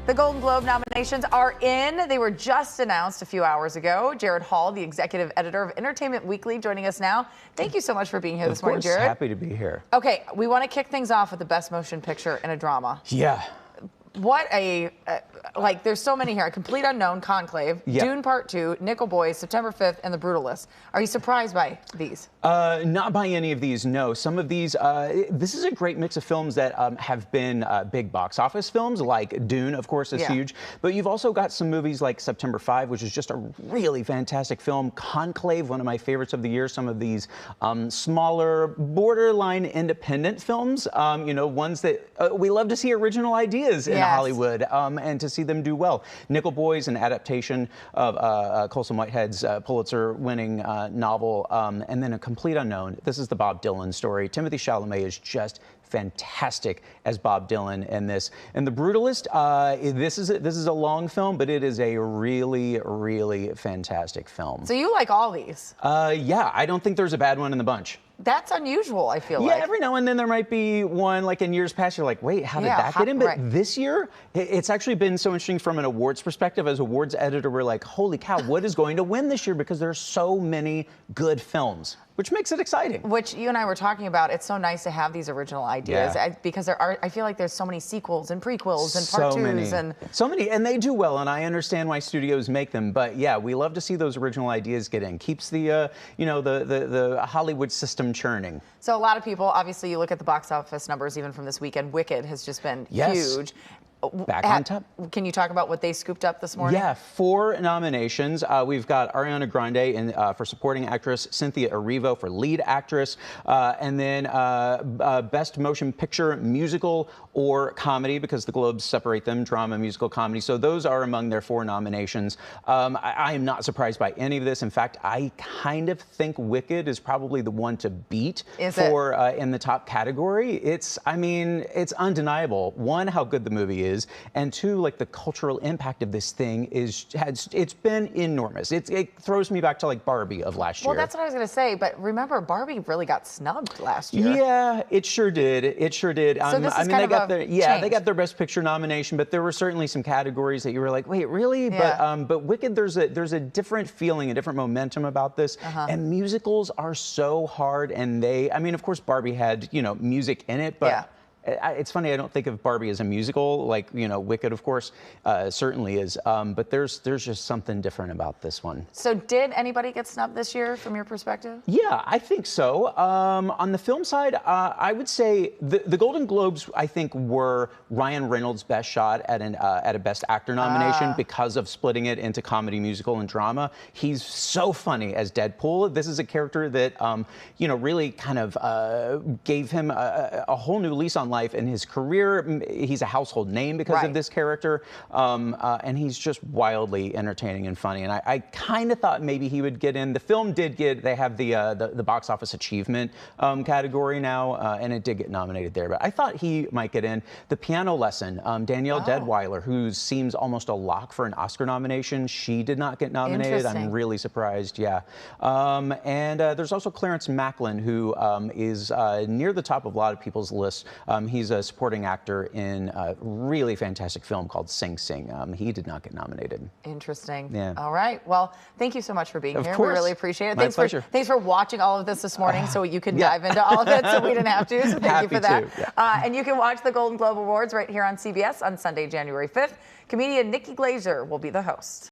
The Golden Globe nominations are in. They were just announced a few hours ago. Gerrad Hall, the executive editor of Entertainment Weekly, joining us now. Thank you so much for being here this morning, Gerrad. Happy to be here. Okay, we want to kick things off with the best motion picture in a drama. Yeah. What a, there's so many here. A Complete Unknown, Conclave, Yep. Dune Part 2, Nickel Boys, September 5th, and The Brutalist. Are you surprised by these? Not by any of these, no. Some of these, this is a great mix of films that have been big box office films, like Dune, of course, is huge. But you've also got some movies like September 5, which is just a really fantastic film. Conclave, one of my favorites of the year. Some of these smaller, borderline independent films, you know, ones that we love to see original ideas in Hollywood, and to see them do well. Nickel Boys, an adaptation of Colson Whitehead's Pulitzer-winning novel, and then A Complete Unknown. This is the Bob Dylan story. Timothée Chalamet is just fantastic as Bob Dylan in this. And The Brutalist, this is a long film, but it is a really, really fantastic film. So you like all these? Yeah, I don't think there's a bad one in the bunch. That's unusual, I feel like. Yeah, every now and then there might be one, like in years past, you're like, wait, how did that get in? But this year, it's actually been so interesting from an awards perspective. As awards editor, we're like, holy cow, what is going to win this year? Because there's so many good films, which makes it exciting. Which you and I were talking about. It's so nice to have these original ideas because there are. I feel like there's so many sequels and prequels and part twos and so many, and they do well. And I understand why studios make them. But yeah, we love to see those original ideas get in. Keeps the you know, the Hollywood system churning. So a lot of people, obviously, you look at the box office numbers even from this weekend. Wicked has just been huge. Back on top. Can you talk about what they scooped up this morning? Yeah, 4 nominations. We've got Ariana Grande for supporting actress, Cynthia Erivo for lead actress, and then best motion picture, musical or comedy, because the Globes separate them, drama, musical, comedy. So those are among their 4 nominations. I am not surprised by any of this. In fact, I kind of think Wicked is probably the one to beat in the top category. I mean, it's undeniable. One, how good the movie is, and 2, like the cultural impact of this thing it's been enormous. It throws me back to like Barbie of last year. Well, that's what I was going to say, but remember, Barbie really got snubbed last year. Yeah, it sure did. It sure did. So this is they got their best picture nomination, but there were certainly some categories that you were like, wait, really? Yeah. But Wicked, there's a different feeling, a different momentum about this. And musicals are so hard, and I mean, of course, Barbie had, you know, music in it, but it's funny, I don't think of Barbie as a musical, like, you know, Wicked, of course, certainly is. But there's just something different about this one. So did anybody get snubbed this year from your perspective? Yeah, I think so. On the film side, I would say the Golden Globes, I think, were Ryan Reynolds' best shot at a Best Actor nomination because of splitting it into comedy, musical, and drama. He's so funny as Deadpool. This is a character that, you know, really kind of gave him a whole new lease on life in his career. He's a household name because of this character, and he's just wildly entertaining and funny. And I kind of thought maybe he would get in. The film did get. They have the box office achievement category now, and it did get nominated there. But I thought he might get in. The Piano Lesson, Danielle Deadwyler, who seems almost a lock for an Oscar nomination, she did not get nominated. I'm really surprised. Yeah, and there's also Clarence Macklin, who is near the top of a lot of people's lists. He's a supporting actor in a really fantastic film called Sing Sing. He did not get nominated. Interesting. Yeah. All right. Well, thank you so much for being here. Of course. We really appreciate it. My pleasure. Thanks for watching all of this morning so you can dive into all of it so we didn't have to. So thank you for that. And you can watch the Golden Globe Awards right here on CBS on Sunday, January 5th. Comedian Nikki Glazer will be the host.